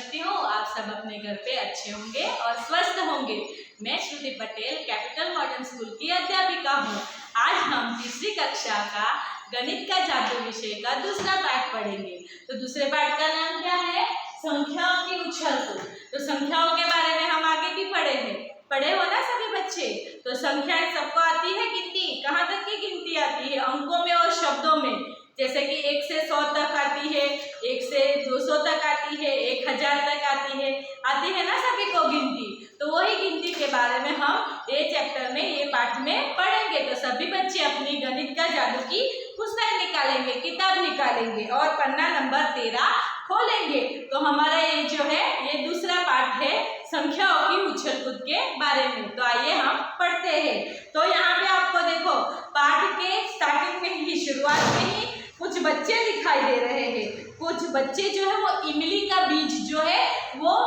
करती हूँ आप सब अपने घर पे अच्छे होंगे और स्वस्थ होंगे। मैं श्रुति पटेल कैपिटल मॉडर्न स्कूल की अध्यापिका हूँ। आज हम तीसरी कक्षा का गणित का जादू विषय का दूसरा पाठ पढ़ेंगे। तो दूसरे पाठ का नाम क्या है? संख्याओं की उछल कूद। तो संख्याओं के बारे में हम आगे भी पढ़े हो ना सभी बच्चे। तो संख्याएं सबको आती है गिनती? कहाँ तक की गिनती आती है? अंकों में और शब्दों में। जैसे कि 1 से 100 तक आती है, 1 से 200 तक आती है, 1000 तक आती है ना सभी को गिनती। तो वही गिनती के बारे में हम ये चैप्टर में, ये पाठ में पढ़ेंगे। तो सभी बच्चे अपनी गणित का जादू की पुस्तक निकालेंगे, किताब निकालेंगे और पन्ना नंबर 13 खोलेंगे। तो हमारा ये जो है ये दूसरा पाठ है संख्याओं की उछल कूद के बारे में। तो आइए हम पढ़ते हैं। तो यहाँ पे आपको देखो पाठ के स्टार्टिंग में ही, शुरुआत में ही कुछ बच्चे दिखाई दे रहे हैं। कुछ बच्चे जो है वो इमली का बीज जो है वो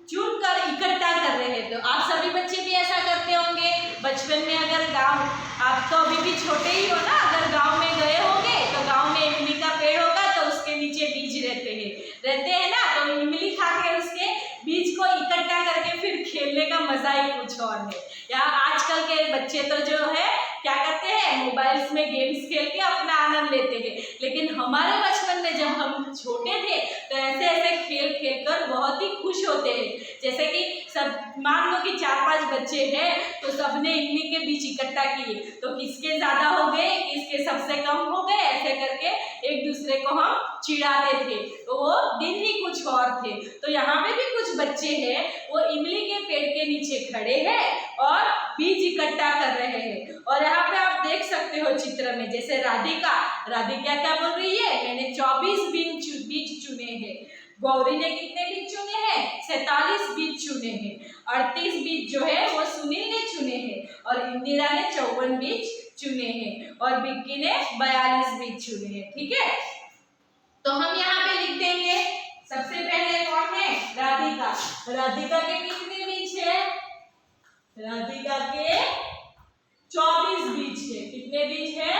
चुनकर इकट्ठा कर रहे हैं। तो आप सभी बच्चे भी ऐसा करते होंगे बचपन में। अगर गांव, आप तो अभी भी छोटे ही हो ना, अगर गांव में गए होंगे तो गांव में इमली का पेड़ होगा तो उसके नीचे बीज रहते हैं ना। तो इमली खा के उसके बीज को इकट्ठा करके फिर खेलने का मजा ही कुछ और है। या आजकल के बच्चे तो जो है क्या करते हैं, मोबाइल्स में गेम्स खेल के अपना आनंद लेते हैं। लेकिन हमारे बचपन में जब हम छोटे थे तो ऐसे खेल खेलकर बहुत ही खुश होते हैं। जैसे कि सब मान लो कि 4-5 बच्चे हैं तो सबने इमली के बीज इकट्ठा किए, तो किसके ज्यादा हो गए, किसके सबसे कम हो गए, ऐसे करके एक दूसरे को हम चिढ़ाते थे। तो वो दिन ही कुछ और थे। तो यहाँ पे भी कुछ बच्चे हैं वो इमली के पेड़ के नीचे खड़े हैं और बीज इकट्ठा कर रहे हैं। और यहाँ पे आप देख सकते हो चित्र में, जैसे राधिका क्या बोल रही है, मैंने 24 बीज चुने हैं। गौरी ने कितने बीज चुने हैं? 47 बीज चुने हैं। 38 बीज जो है वो सुनील ने चुने हैं और इंदिरा ने 54 बीज चुने हैं और विक्की ने 42 बीज चुने हैं। ठीक है, तो हम यहाँ पे लिख देंगे। सबसे पहले कौन है? राधिका के कितने बीज है? राधिका के 24 बीज है। कितने बीज है?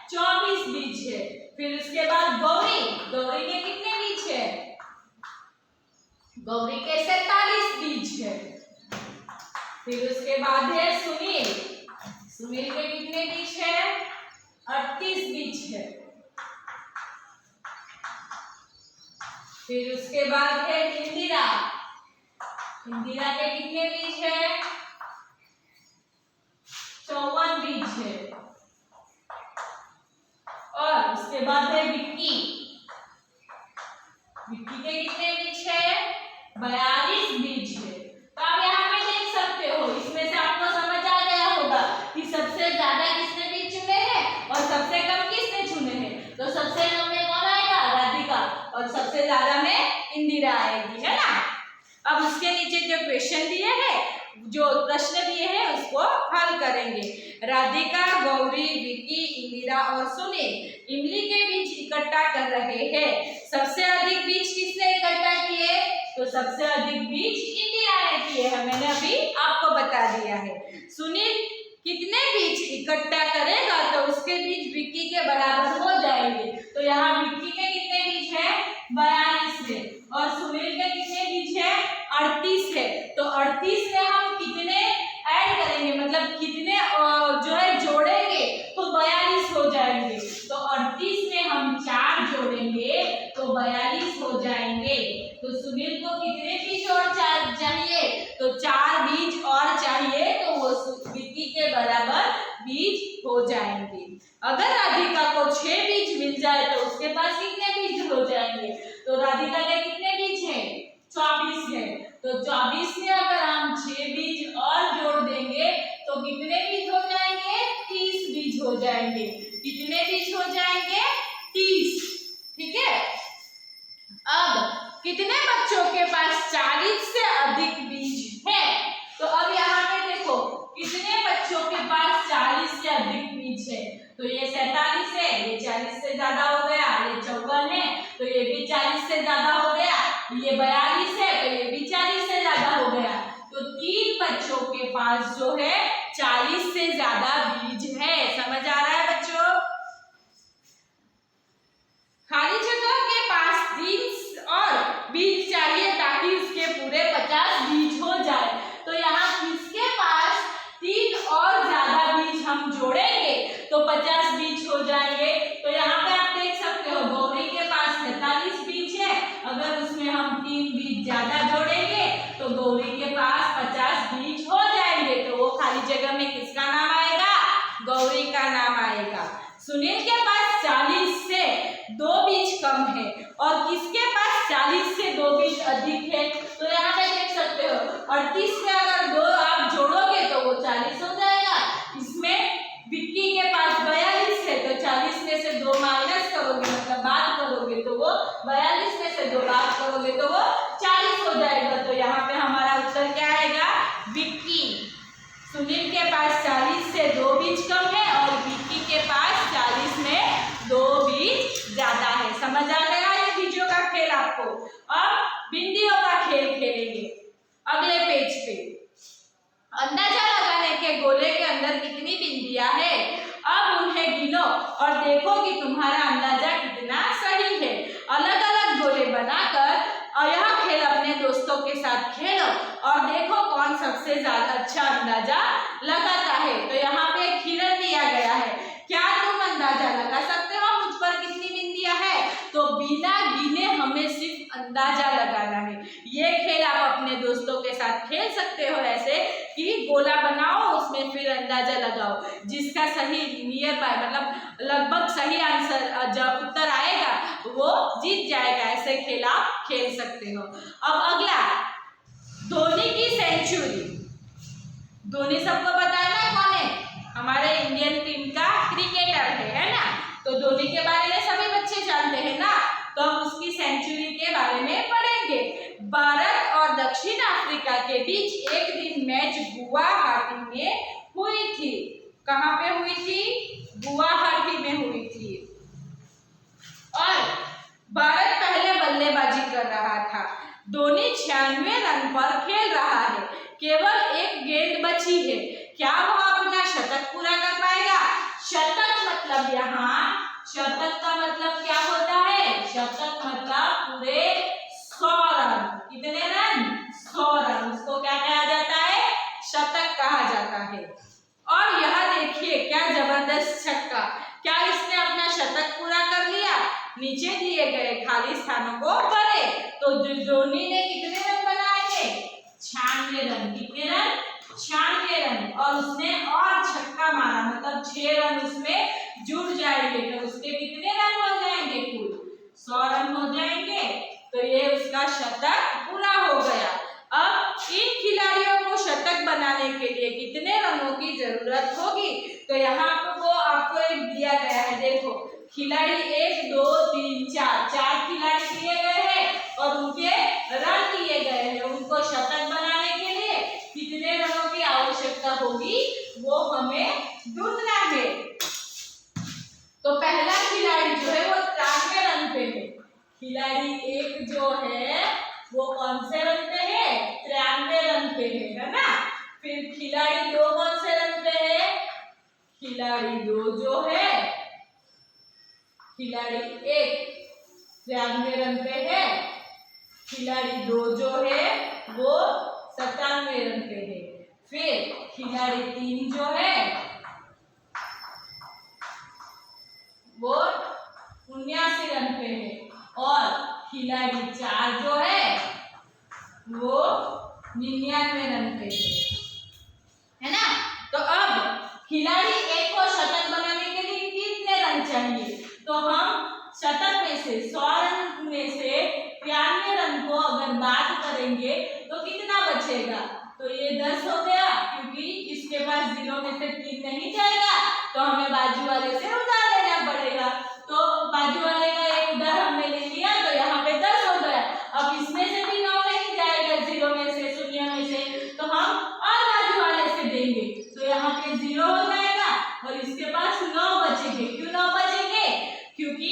24 बीज है। फिर उसके बाद गौरी के कितने बीज है? गौरी के 47 बीज है। फिर उसके बाद है सुनील के कितने बीज है? 38 बीज है। फिर उसके बाद है इंदिरा के कितने बीज है? 54 बीज है। और उसके बाद है विक्की के कितने बीज है? 42 बीज है। तो आप यहाँ पे देख सकते हो, इसमें से आपको समझ आ गया होगा कि सबसे ज्यादा किसने बीज चुने हैं और सबसे कम किसने चुने हैं। तो सबसे कम में कौन आएगा? राधिका, और सबसे ज्यादा में इंदिरा आएगी, है ना। अब उसके नीचे जो क्वेश्चन दिए हैं, जो प्रश्न दिए हैं उसको हल करेंगे। राधिका, गौरी, विक्की, इंदिरा और सुनील इमली के बीज इकट्ठा कर रहे हैं। सबसे अधिक बीज किसने इकट्ठा किए? तो सबसे अधिक बीज इंदिरा ने किए हैं। मैंने अभी आपको बता दिया है। सुनील कितने बीज इकट्ठा करेगा तो उसके बीज विक्की के बराबर हो जाएंगे। तो यहाँ विक्की के कितने बीज है? 42 है। और सुनील के कितने बीज है? 38 है। तो 38 में हम कितने ऐड करेंगे, मतलब कितने जो है जोड़ेंगे तो 42 हो जाएंगे। तो 38 में हम 4 जोड़ेंगे तो 42 हो जाएंगे। तो सुनील को कितने बीज और चाहिए? तो 4 बीज और चाहिए, तो वो विक्की के बराबर बीज हो जाएंगे। अगर राधिका को 6 बीज मिल जाए तो उसके पास कितने बीज हो जाएंगे? तो राधिका के कितने बीज हैं? 24 है। तो 24 में अगर हम 6 बीज और जोड़ देंगे तो कितने बीज हो जाएंगे? 30 बीज हो जाएंगे। कितने बीज हो जाएंगे? 30। ठीक है, अब कितने बच्चों के पास 40 से अधिक बीज है? तो अब यहाँ पे देखो कितने बच्चों के पास 40 से अधिक बीज है। तो ये 47 है, ये 40 से ज्यादा हो गया, ये 54 है तो ये भी 40 से ज्यादा हो गया, ये 42 है तो ये भी 40 से ज्यादा हो गया। तो 3 बच्चों के पास जो है 40 से ज्यादा बीज है। समझ आ रहा है बच्चों? खाली जगह के पास 3 और बीज चाहिए ताकि कम है और किसके पास 40 से 2 बीज अधिक है। तो यहाँ पे देख सकते हो 38 में अगर 2 आप जोड़ोगे तो वो 40 हो जाएगा। इसमें विक्की के पास 42 है तो 40 में से 2 माइनस करोगे मतलब बात करोगे तो वो 42 में से 2 बात करोगे तो वो 40 हो जाएगा। तो यहाँ पे हमारा उत्तर क्या आएगा, विक्की। सुनील के पास 40 से 2 बीज कम है और विक्की के पास 40 में 2 बीज ज्यादा है। समझ आ गया ये वीडियो का खेल आपको। अब बिंदियों का खेल खेलेंगे अगले पेज पे। अंदाजा लगाने के गोले के अंदर कितनी बिंदियां है, अब उन्हें गिनो और देखो कि तुम्हारा अंदाजा कितना सही है। अलग अलग गोले बनाकर और यह खेल अपने दोस्तों के साथ खेलो और देखो कौन सबसे ज्यादा अच्छा अंदाजा लगाता है। तो यहाँ पे एक हिरन दिया गया है, क्या तुम अंदाजा लगा सकते हो मुझ पर कितनी बिंदियां है। तो बिना गिने हमें सिर्फ अंदाजा लगाना है। ये खेल आप अपने दोस्तों के साथ खेल सकते हो ऐसे कि गोला बनाओ उसमें फिर अंदाजा लगाओ, जिसका सही नियर बाय मतलब लगभग सही आंसर जब उत्तर आएगा वो जीत जाएगा। ऐसे खेल आप खेल सकते हो। अब अगला धोनी की सेंचुरी। धोनी सबको पता है ना कौन है, हमारे इंडियन टीम का क्रिकेटर है ना। तो धोनी के बारे में सभी बच्चे जानते हैं ना, तो हम उसकी सेंचुरी के बारे में पढ़ेंगे। भारत और दक्षिण अफ्रीका के बीच एक दिन मैच गुवाहाटी में हुई थी। कहाँ पे हुई थी, गुवाहाटी में हुई थी। और भारत पहले बल्लेबाजी कर रहा था। धोनी 96 रन पर खेल रहा है, केवल एक गेंद बची है, क्या वो अपना शतक पूरा कर पाएगा। शतक मतलब यहाँ शतक का मतलब क्या होता है, शतक मतलब पूरे 100 रन। कितने रन, 100 रन, उसको क्या कहा जाता है, शतक कहा जाता है। और यह देखिए क्या जबरदस्त छक्का, क्या इसने अपना शतक पूरा कर लिया। नीचे दिए गए खाली स्थानों को भरे। तो धोनी ने कितने रन बनाए थे, 96 रन। कितने रन, 96 रन। और उसने और छक्का मारा मतलब 6 रन उसमें जुड़ जाएंगे तो उसके कितने रन हो जाएंगे, कुल 100 रन हो जाएंगे। तो ये उसका शतक पूरा हो गया। अब इन खिलाड़ियों को शतक बनाने के लिए कितने रनों की जरूरत होगी। तो यहाँ आपको एक दिया गया है, देखो खिलाड़ी 1 2 3 4 4 खिलाड़ी दिए गए हैं और उनके रन दिए गए हैं। उनको शतक बनाने के लिए कितने रनों की आवश्यकता होगी वो हमें ढूंढना है। तो पहला खिलाड़ी जो है वो 93 रन पे है। खिलाड़ी 1 जो है वो कौन से रन पे है, 93 रन पे है ना। फिर खिलाड़ी 2 कौन से रन पे है, खिलाड़ी 2 जो है, खिलाड़ी 1 93 रन पे है, खिलाड़ी 2 जो है वो 97 रन पे है। फिर खिलाड़ी 3 जो है वो 79 रन पे है और खिलाड़ी 4 जो है वो 99 रन पे है ना। तो अब खिलाड़ी 1 को शतक बनाने के लिए कितने रन चाहिए, तो हम शतक में से 100 रन में से 93 रन को अगर बात करेंगे तो कितना बचेगा, तो ये 10 हो गया क्योंकि इसके पास 0 में से 3 नहीं जाएगा तो हमें बाजू वाले से उधार लेना पड़ेगा। तो बाजू वाले का एक उधार हमने ले लिया तो यहाँ पे 10 हो गया। अब इसमें से भी 9 नहीं जाएगा, 0 में से 0 में से, तो हम और बाजू वाले से देंगे तो यहाँ पे 0 हो जाएगा और इसके पास 9 बचेंगे। क्यों 9 बचेंगे, क्योंकि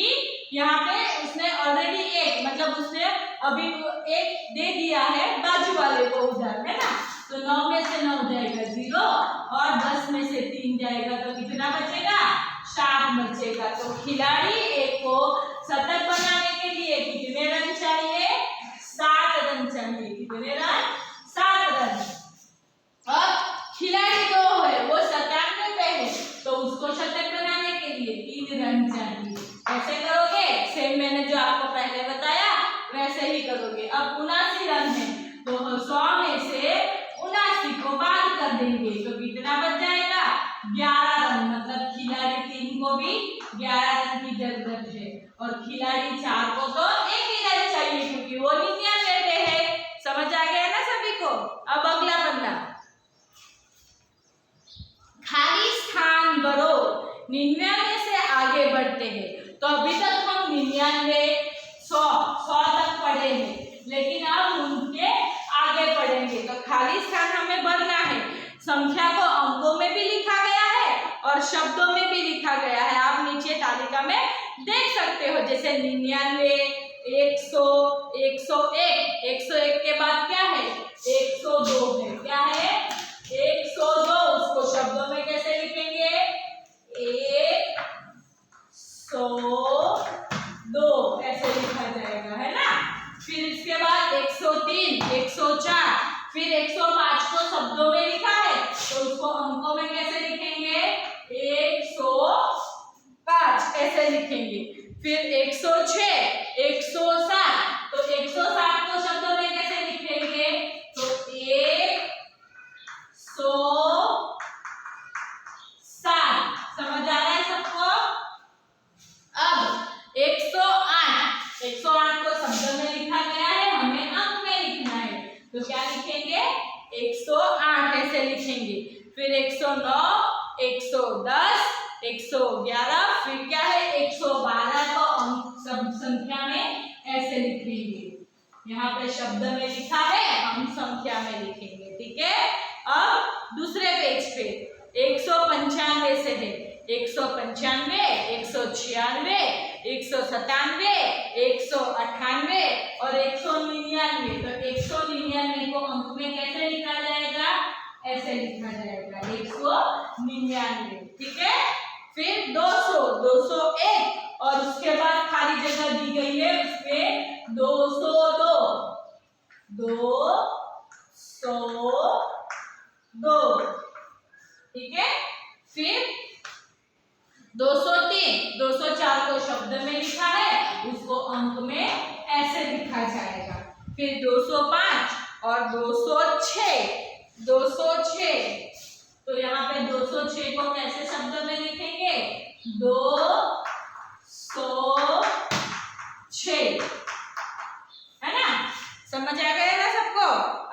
यहाँ पे उसने ऑलरेडी 1 मतलब उसने अभी 1 दे दिया है बाजू वाले को उधार, है ना। तो 9 में से 9 जाएगा 0 और 10 में से 3 जाएगा तो कितना बचेगा, 7 बचेगा। तो खिलाड़ी 1 को शतक बनाने के लिए कितने रन चाहिए, 7 रन चाहिए। कितने रन, 7 रन। अब खिलाड़ी 2 है वो 97 पे है तो उसको शतक बनाने के लिए 3 रन चाहिए। ऐसे करोगे, सेम मैंने जो आपको पहले बताया वैसे ही करोगे। अब 79 रन है तो 100 में से 79 को बात कर देंगे तो कितना बच जाएगा, 11 रन। मतलब खिलाड़ी 3 को भी 11 रन की जरूरत है और खिलाड़ी बाकी 4 को तो एक ही रन चाहिए क्योंकि वो 99 पे है। समझ आ गया ना सभी को। अब अगला पन्ना, खाली स्थान भरो। 99 से आगे बढ़ते हैं। तो अभी तक हम 99, 100 तक पढ़े हैं, लेकिन अब उनके आगे पढ़ेंगे। तो खाली स्थान हमें भरना है। संख्या को अंकों में भी लिखा गया है और शब्दों में भी लिखा गया है। आप नीचे तालिका में देख सकते हो, जैसे 99, 100, 101। 101 के बाद क्या है? 102 है। क्या है? 102। उसको शब्दों में कैसे लिखेंगे? 102 ऐसे लिखा जाएगा, है ना। फिर इसके बाद 103, 104, फिर 105 को शब्दों में लिखा है तो उसको अंकों में कैसे लिखेंगे? 105 ऐसे लिखेंगे। फिर 106, 107, तो 107 को शब्दों में कैसे लिखेंगे? तो 107। समझ आ रहा है सबको? अब 108 को शब्दों में लिखा गया है, हमें अंक में लिखना है। तो क्या लिखेंगे? 108 ऐसे लिखेंगे। फिर 109, 110, 111, फिर क्या है? 112 को अंक सब संख्या में ऐसे लिखेंगे। यहाँ पे शब्द में लिखा है, हम संख्या में लिखेंगे। ठीक है। अब दूसरे पेज पे 195 से है। 195, 196, 197, 198 और 199। तो 199 को अंक में कैसे लिखा जाएगा? ऐसे लिखा जाएगा, 199। ठीक है। फिर 200, 201 और उसके बाद खाली जगह दी गई है, उसपे 202, 202। ठीक है। फिर 203, 204 को शब्द में लिखा है, उसको अंक में ऐसे लिखा जाएगा। फिर 205 और 206, 206। तो यहाँ पे 206 को कैसे शब्द में लिखेंगे? 206, है ना। समझ आ गया ना सबको?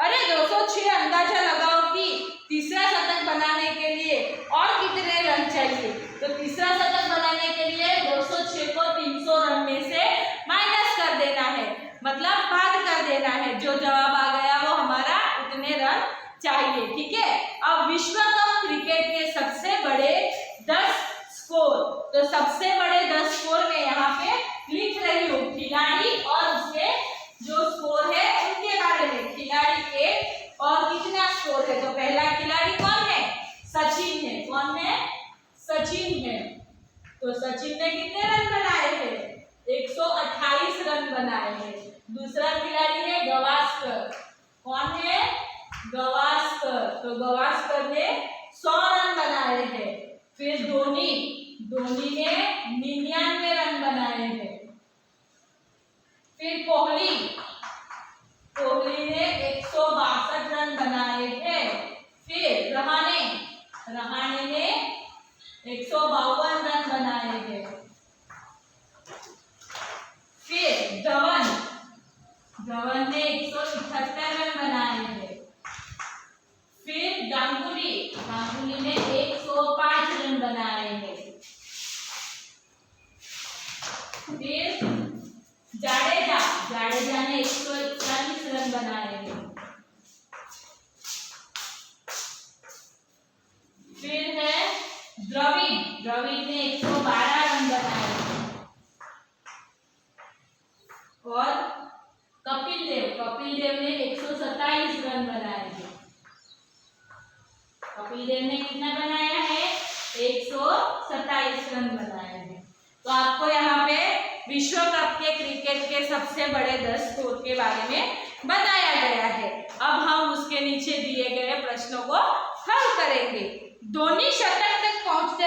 अरे 206 अंदाजा लगाओ कि तीसरा शतक बनाने के लिए और कितने रन चाहिए। तो तीसरा शतक बनाने के लिए 206 को 300 रन में से माइनस कर देना है, मतलब बाद कर देना है। जो जवाब आ गया वो हमारा उतने रन चाहिए। ठीक है। अब विश्व कप क्रिकेट के सबसे बड़े 10 स्कोर। तो सबसे बड़े 10 स्कोर में यहाँ पे लिख रही हूँ खिलाड़ी और उसके जो स्कोर है उनके बारे में। खिलाड़ी के और कितना स्कोर है? तो पहला खिलाड़ी कौन है? सचिन है। कौन है? सचिन है। तो सचिन ने कितने रन बनाए हैं? 128 रन बनाए हैं। दूसरा खिलाड़ी है गवास्कर। कौन है? गवास्कर। तो गवास्कर ने 100 रन बनाए हैं। फिर धोनी ने 99 रन बनाए हैं। फिर कोहली ने 162 रन बनाए हैं। फिर रहाणे ने 152 रन बनाए हैं। फिर धवन ने 178 रन बनाए हैं। फिर गांगुली ने 105 रन बनाए हैं। फिर जाडेजा ने 141 रन बनाए हैं। फिर है द्रविड़ ने 112 रन बनाए हैं। और कपिल देव ने 127 रन बनाए हैं। कपिल देव ने कितना बनाया है? 127 रन बनाए हैं। तो आपको यहाँ पे विश्व कप के क्रिकेट के सबसे बड़े 10 स्कोर के बारे में बताया गया है। अब हम उसके नीचे दिए गए प्रश्नों को हल करेंगे। धोनी शतक तक पहुंचते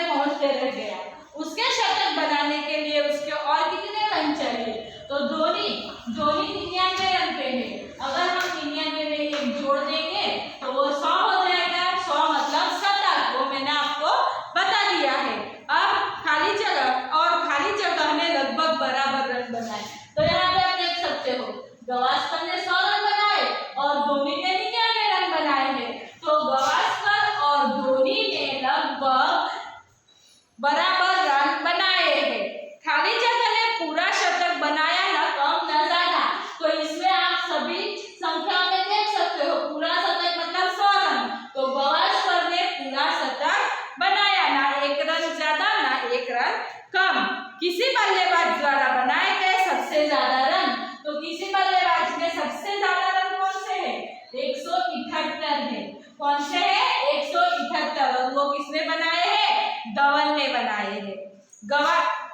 रह गया। उसके शतक बनाने के लिए उसके और कितने रन चाहिए? तो धोनी 99 रन पे है। अगर हम 99 में एक जोड़ देंगे तो वो 100 हो जाएगा। 100 मतलब शतक, वो मैंने आपको बता दिया है। अब खाली जगह ने लगभग बराबर रन बनाए। गावस्कर ने 100 रन बनाए और धोनी ने 99 रन बनाए हैं। तो गावस्कर और धोनी ने लगभग बराबर रन बनाए हैं। खाली जगह ने पूरा शतक बनाया, ना कम ना ज्यादा। तो इसमें आप सभी संख्या में देख सकते हो, पूरा शतक मतलब 100 रन। तो गावस्कर ने पूरा शतक बनाया, ना एक रन ज्यादा ना एक रन कम। किसी बल्लेबाज द्वारा बनाए गए सबसे ज्यादा रन, तो किसी बल्लेबाज में सबसे ज्यादा रन कौन से है? 178 है। कौन से है? 178। और वो किसने बनाए हैं? धवन ने बनाए हैं।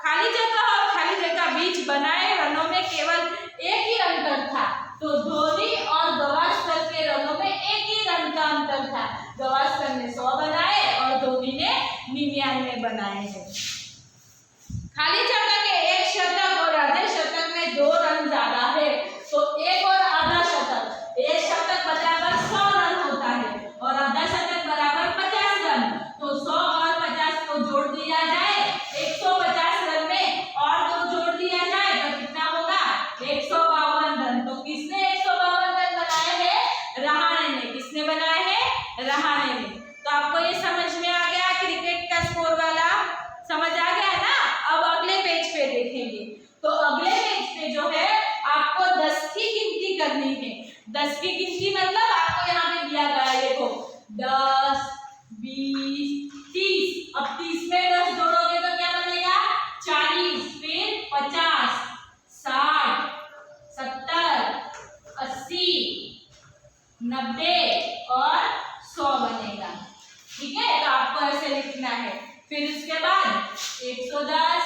खाली जगह और खाली जगह बीच बनाए रनों में केवल एक ही अंतर था। तो धोनी और गावस्कर के रनों में एक ही रन का अंतर था। गावस्कर ने 100 बनाए और धोनी ने 99 बनाए हैं। खाली जगह के एक शतक और आधे शतक में 2 रन ज्यादा है। तो एक और आधा शतक, एक शतक बराबर 100 रन होता है और आधा शतक बराबर 50 रन। तो 100 और 50 को जोड़ दिया जाए 150 रन में, और 2 जोड़ दिया जाए तो कितना होगा? 152 रन। तो किसने 152 रन बनाए हैं? रहाणे ने। किसने बनाए हैं? रहाणे ने। तो आपको ये समझ में आ गया क्रिकेट का स्कोर वाला? समझ आ गया ना? अब अगले पेज पे देखेंगे। तो अगले पेज पे जो है आपको 10 की गिनती करनी है। 10 की गिनती मतलब आपको यहाँ पे दिया गया है, देखो 10, 20, 30। अब 30 में 10 जोड़ोगे तो क्या बनेगा? 40, फिर 50, 60, 70, 80, 90 और 100 बनेगा। ठीक है, तो आपको ऐसे लिखना है। फिर इसके बाद 110,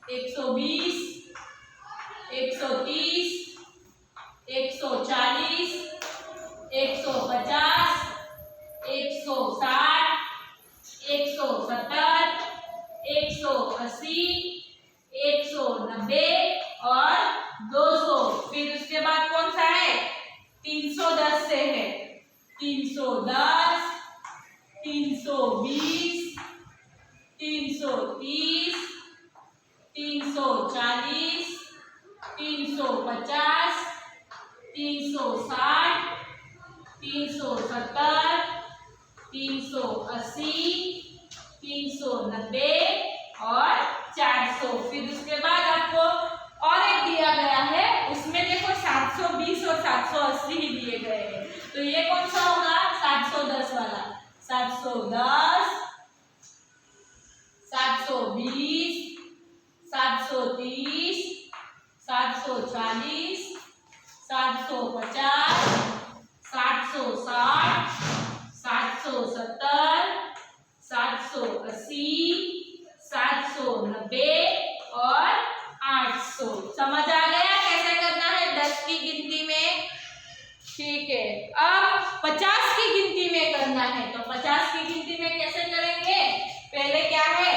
120, 130, 140, 150, 160, 170, 180, 190 और 200। फिर उसके बाद कौन सा है? 310 से है। 310, 320, 330, 340, 350, 360, 370, 380, 390 और 400। फिर उसके बाद आपको और एक दिया गया है, उसमें देखो 720 और 780 ही दिए गए हैं। तो ये कौन सा होगा? 710 वाला। 710, 720, 730, 740, 750, 760, 770, 780, 790 और 800। समझ आ गया कैसे करना है 10 की गिनती में? ठीक है, अब 50 की गिनती में करना है। तो 50 की गिनती में कैसे करेंगे? पहले क्या है?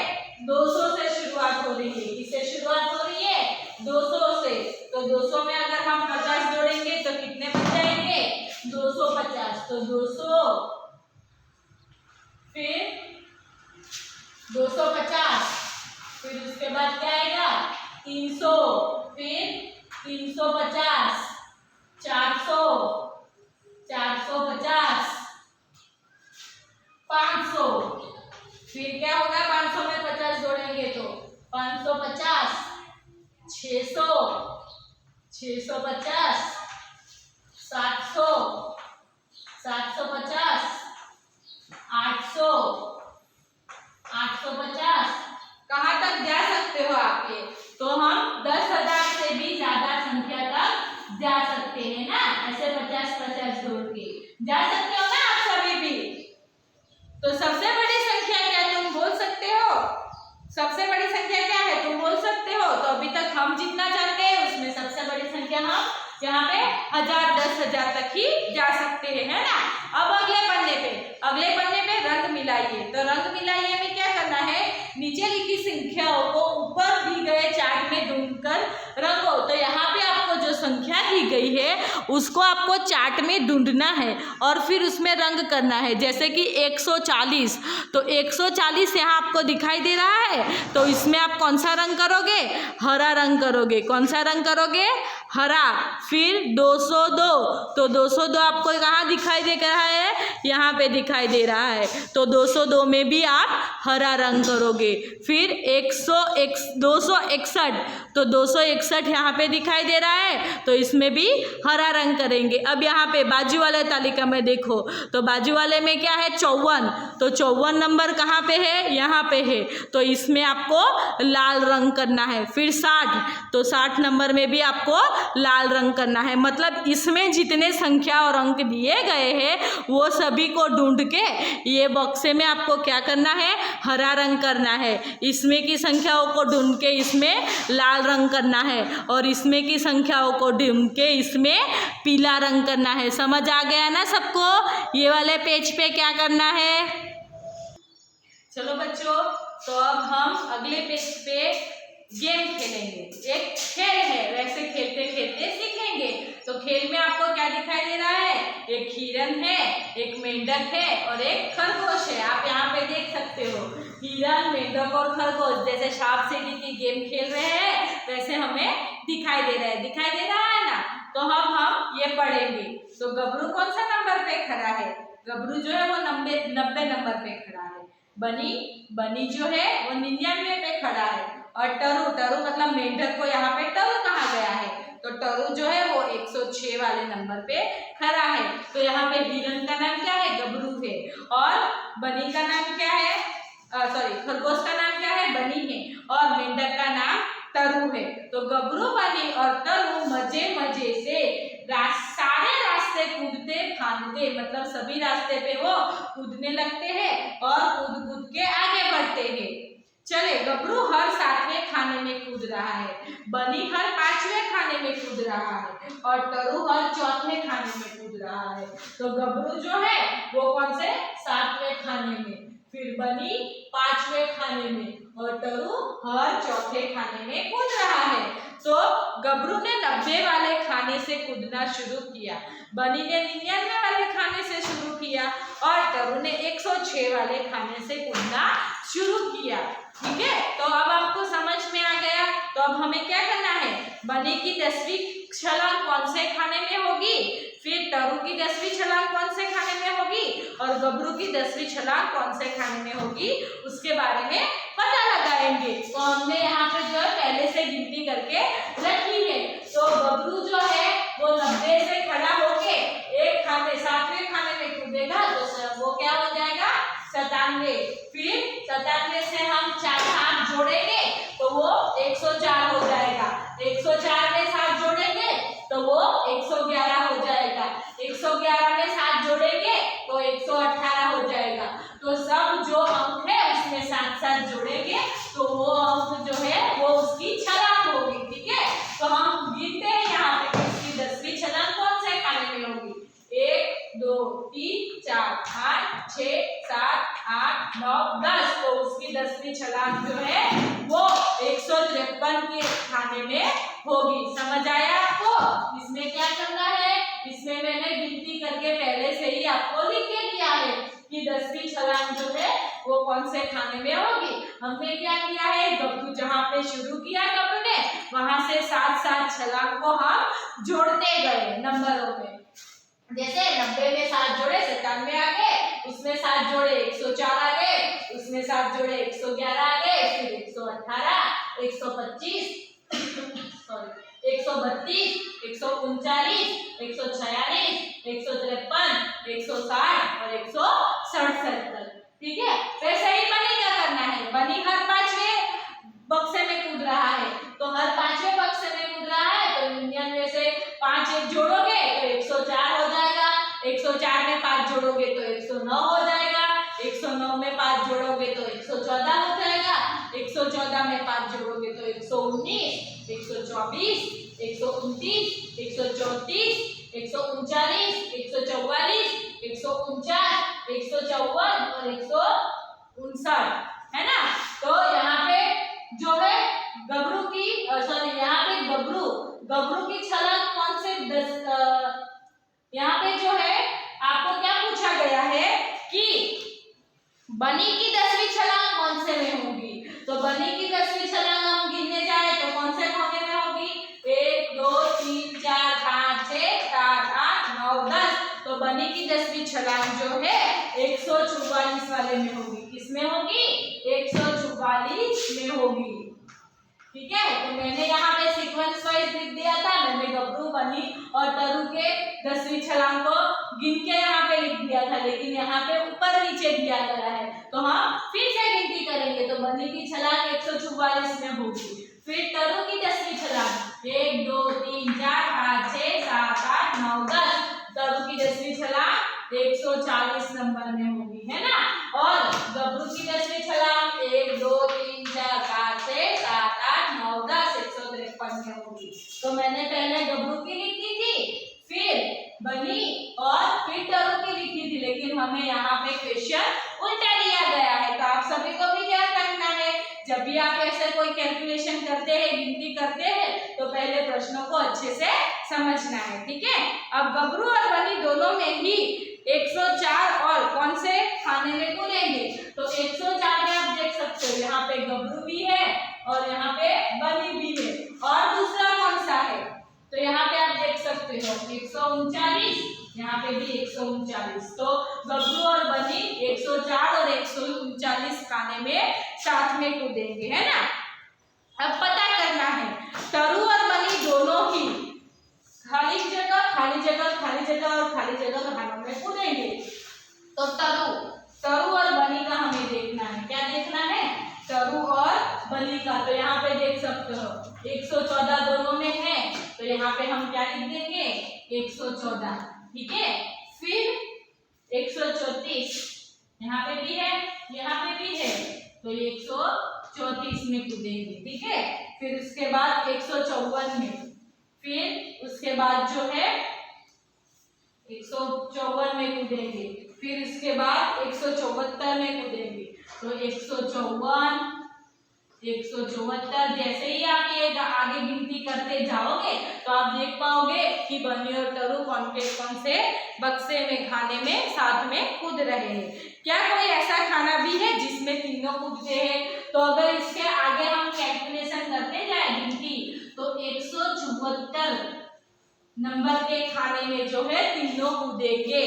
200 से शुरुआत हो रही है। किससे शुरुआत हो रही है? 200 से। तो 200 में अगर हम 50 जोड़ेंगे तो कितने बन जाएंगे? 250। तो 200, फिर 250, फिर उसके बाद क्या आएगा? 300, फिर 350, 400, 450, 500। फिर क्या होगा? 500 में 50 जोड़ेंगे तो 550, 600, 650, 700, 750, 800, 850। कहाँ तक जा सकते हो आप? ये तो हम 10,000 से भी ज्यादा संख्या तक जा सकते हैं ना, ऐसे 50-50 जोड़ के जा सकते हो ना आप सभी भी। तो सबसे बड़ी संख्या क्या तुम बोल सकते हो? सबसे बड़ी संख्या क्या है तुम बोल सकते हो? तो अभी तक हम जितना जानते हैं उसमें सबसे बड़ी संख्या हम यहाँ पे 1000, 10,000 तक ही जा सकते हैं, है ना। अब अगले पन्ने पे रंग मिलाइए। तो रंग मिलाइए में क्या करना है? नीचे लिखी संख्याओं को ऊपर दी गए चार्ट में ढूंढकर रंगो। तो यहाँ पे आपको जो संख्या दी गई है उसको आपको चार्ट में ढूंढना है और फिर उसमें रंग करना है। जैसे कि 140, तो 140 यहाँ आपको दिखाई दे रहा है, तो इसमें आप कौन सा रंग करोगे? हरा रंग करोगे। कौन सा रंग करोगे? हरा, फिर 202, तो 202 आपको कहाँ दिखाई दे रहा है, यहाँ पे दिखाई दे रहा है, तो 202 में भी आप हरा रंग करोगे। फिर 261, तो 261 यहाँ पे दिखाई दे रहा है, तो इसमें भी हरा रंग करेंगे। अब यहाँ पे बाजू वाले तालिका में देखो, तो बाजू वाले में क्या है, 54, तो 54 नंबर कहाँ पे है, यहाँ पे है, तो इसमें आपको लाल रंग करना है। फिर 60, तो 60 नंबर में भी आपको लाल रंग करना है। मतलब इसमें जितने संख्या और अंक दिए गए हैं वो सभी को ढूंढ के ये बक्से में आपको क्या करना है, हरा रंग करना है। इसमें की संख्याओं को ढूंढ के इसमें लाल रंग करना है, और इसमें की संख्याओं को ढूंढ के इसमें पीला रंग करना है। समझ आ गया ना सबको, ये वाले पेज पे क्या करना है। चलो बच्चों, तो अब हम अगले पेज पे गेम खेलेंगे। एक खेल है, वैसे खेलते खेलते सीखेंगे। तो खेल में आपको क्या दिखाई दे रहा है, एक हिरन है, एक मेंढक है और एक खरगोश है। आप यहाँ पे देख सकते हो, हिरन, मेंढक और खरगोश, जैसे सांप सीढ़ी की गेम खेल रहे हैं वैसे हमें दिखाई दे रहा है ना। तो हम ये पढ़ेंगे। तो गबरू कौन सा नंबर पे खड़ा है, गबरू जो है वो 90 नंबर पे खड़ा है। बनी जो है वो 99 पे खड़ा है। और टरू मतलब मेंढक को यहाँ पे टरू कहा गया है, तो टरू जो है वो 106 वाले नंबर पे खड़ा है। तो यहाँ पे हिरन का नाम क्या है, गबरू है, और बनी का नाम क्या है, खरगोश का नाम क्या है, बनी है, और मेंढक का नाम टरू है। तो गबरू, बनी और टरू मजे मजे से सारे रास्ते कूदते फांदते, मतलब सभी रास्ते पे वो कूदने लगते हैं और कूद के आगे बढ़ते हैं। चले, गबरू हर 7वें खाने में कूद रहा है, बनी हर 5वें खाने में कूद रहा है, और टरू हर 4वें खाने में कूद रहा है। तो गबरू जो है वो कौन से 7वें खाने में, फिर बनी 5वें खाने में, और टरू हर 4थे खाने में कूद रहा है। तो गबरू ने 90 वाले खाने से कूदना शुरू किया, बनी ने 99 वाले खाने से शुरू किया, और टरू ने 106 वाले खाने से कूदना शुरू किया। ठीक है, तो अब आपको समझ में आ गया। तो अब हमें क्या करना है, बनी की 10वीं छलांग कौन से खाने में होगी, फिर टरू की 10वीं छलांग कौन से खाने में होगी, और गबरू की 10वीं छलांग कौन से खाने में होगी, उसके बारे में पता लगाएंगे। तो हमने यहाँ पे जो है पहले से गिनती करके रखी है। तो गबरू जो है वो 90 से खड़ा होके एक खाने 7वें खाने में कूदेगा, तो वो क्या हो जाएगा, 97। फिर 97 से हम 4 हाथ जोड़ेंगे तो वो 104 हो जाएगा, 104 में 7 जोड़ेंगे तो वो 111 हो जाएगा, 111 में 7 जोड़ेंगे तो 118 हो जाएगा। तो सब जो अंक है उसमें 7 जोड़ेंगे तो वो अंक जो है वो उसकी छलांग होगी। ठीक है, तो हम गिनते हैं यहाँ पे उसकी 10वीं छलांग कौन से खाने में होगी, 1 2 3 4 5 6 7 8 9 10, तो उसकी 10वीं छलांग जो है वो 153 के खाने में होगी। समझ आया आपको, इसमें क्या करना है, इसमें मैंने गिनती करके पहले से ही आपको लिख के दिया है कि 10वीं छलांग जो है वो कौन से खाने में होगी। हमने क्या किया है, गबरू जहाँ पे शुरू किया गबरू ने, वहां से 7 छलांग को हम जोड़ते गए नंबरों में। जैसे 90 में 7 जोड़े 97 आ गए, उसमें 7 जोड़े 104 आ गए, उसमें 7 जोड़े 111 आ गए, फिर 118, 125 सॉरी 132, 139, 146, 153, 160 और 167 तक। ठीक है, वैसे ही बनी क्या करना है, बनी हर 5वें बक्से में कूद रहा है, तो हर 5वें बक्से में कूद रहा है, तो 99 से 5 एक जोड़ोगे तो 104 हो जाएगा, 104 में 5 जोड़ोगे तो 109 हो जाएगा, 109 में 5 जोड़ोगे तो 114 हो जाएगा, 114 में 5 जोड़ोगे तो 119, 124, 129, 134, 139, 144, 149, 154 और 159, है ना। तो यहाँ पे जो है गबरू की यहाँ पे गबरू की छलांग कौन से 10 यहाँ पे जो है आपको क्या पूछा गया है कि बनी की 10वीं छलांग कौन से में होगी। तो बनी की 10वीं छलांग हम गिनने जाए तो कौन से खाने में होगी, 1 2 3 की 10वीं छलांग जो है 144 वाले में होगी। किसमें होगी? 144 में होगी। ठीक है, तो मैंने यहाँ पे सीक्वेंस वाइज लिख दिया था। मैंने गबरू, बनी और तरु के 10वीं छलांग को गिन के यहाँ पे लिख दिया था, लेकिन यहाँ पे ऊपर नीचे दिया गया है तो हम फिर से गिनती करेंगे। तो बनी की छलांग 144 में होगी। फिर तरु की 10वीं छलांग 1 2 3 4 5 6 7 8 9 10। तरु की 10वीं छलांग 140 नंबर में होगी, है ना। और गबरू की 10वीं छलांग 1 2 3 4 5 6 7 8 9 10 153 में होगी। तो मैंने पहले गबरू की लिखी थी, फिर बनी और फिर तरु की लिखी थी, लेकिन हमें यहाँ पे क्वेश्चन उल्टा दिया गया है। तो आप सभी को भी ध्यान रखना है, जब भी आप ऐसे कोई कैलकुलेशन करते हैं, गिनती करते हैं, तो पहले प्रश्नों को अच्छे से समझना है। ठीक है, अब गबरू और बनी दोनों में ही 104 और कौन से खाने में कूदेंगे। तो 104 में आप देख सकते हो यहाँ पे गबरू भी है और यहाँ पे बनी भी है। और दूसरा कौन सा है? तो यहाँ पे आप देख सकते हो 139, यहाँ पे भी 139। तो गबरू और बनी 104 और 139 खाने में साथ में कूदेंगे, है ना। अब पता करना है, तरु और बनी दोनों ही खाली जगह खाली जगह खाली जगह और खाली जगह खानों में कूदेंगे। तो तरु और बनी का हमें देखना है। क्या देखना है? तरु और बनी का। तो यहाँ पे देख सकते हो 114 दोनों में है, तो यहाँ पे हम क्या लिख देंगे? 114। ठीक है, फिर 134 यहाँ पे भी है, यहाँ पे भी है, तो 134 में कूदेंगे। ठीक है, फिर उसके बाद 154 में, फिर उसके बाद जो है 154 में कूदेंगे, फिर इसके बाद 174 में कूदेंगे। तो 154 174, जैसे ही आप ये आगे गिनती करते जाओगे तो आप देख पाओगे कि बनी और तरु कौन से बक्से में खाने में साथ में कूद रहे हैं। क्या कोई ऐसा खाना भी है जिसमें तीनों कूदते हैं? तो अगर इसके आगे हम कैलकुलेशन करते जाए गिनती, तो 174 नंबर के खाने में जो है तीनों कूदेंगे।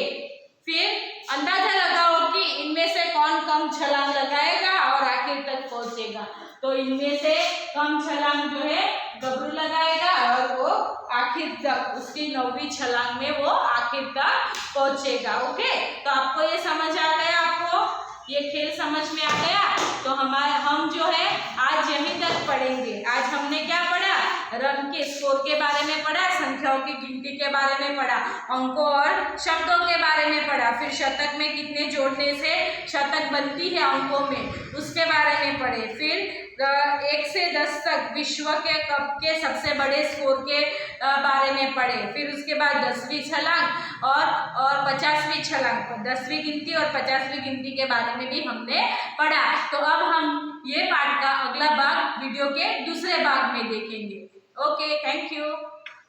फिर अंदाजा लगाओ कि इनमें से कौन कम छलांग लगाएगा और आखिर तक पहुंचेगा। तो इनमें से कम छलांग जो है गबरू लगाएगा और वो आखिर तक, उसकी 9वीं छलांग में वो आखिर तक पहुंचेगा। ओके, तो आपको ये समझ आ गया? आपको ये खेल समझ में आ गया? तो हम जो है आज यहीं तक पढ़ेंगे। आज हमने क्या पढ़ा? रन के स्कोर के बारे में पढ़ा, संख्याओं की गिनती के बारे में पढ़ा, अंकों और शब्दों के बारे में पढ़ा, फिर शतक में कितने जोड़ने से शतक बनती है अंकों में, उसके बारे में पढ़े। फिर 1 से 10 तक विश्व के कप के सबसे बड़े स्कोर के बारे में पढ़े। फिर उसके बाद 10वीं छलांग और 50वीं छलांग, 10वीं गिनती और 50वीं गिनती के बारे में भी हमने पढ़ा। तो अब हम ये पाठ का अगला भाग वीडियो के दूसरे भाग में देखेंगे। Okay, thank you.